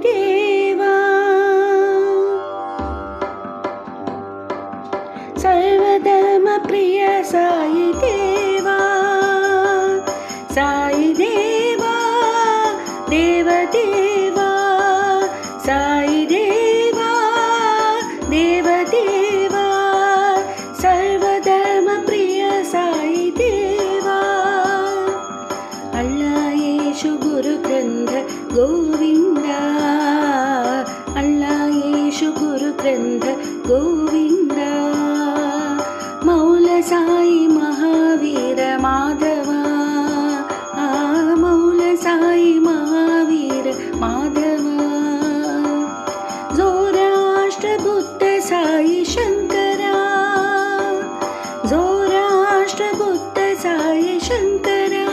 देवा सर्वधर्म प्रिय साई देवा साई देवा देवदेवा साई देवा देवदेवा सर्वधर्म प्रिय साई देवा अल्लाह येशु गुरु ग्रंथ गोविंदा अल्लाह येशु गुरु ग्रंथ गोविंदा मौल साई महावीर माधवा मौल साई महावीर माधवा जोराष्ट्र बुद्ध साई शंकरा जोराष्ट्र बुद्ध साई शंकरा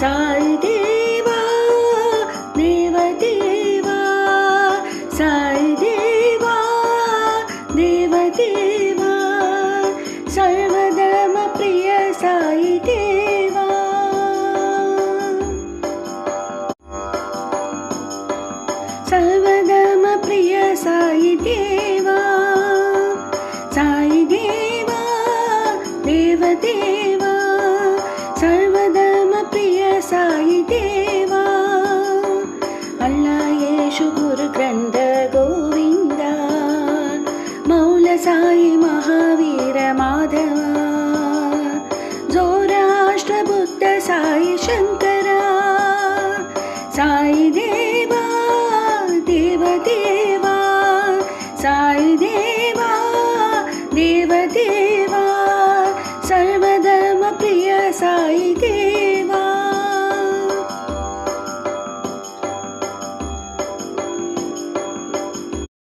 साई देवा देवदेवा साई देवा देवदेवा सर्वधर्म प्रिय साई देवा सर्वधर्म प्रिय साई देवा साई देवा देवदेवा सर्वधर्म प्रिय साई देवा अल्लाह येशु गुरु ग्रंथ गोविंदा मौल साई महावीर माधवा जोराष्ट्र बुद्ध साई शंकरा साई देवा देवदेवा साई देवा देवदेवा सर्वधर्म प्रिय साई देवा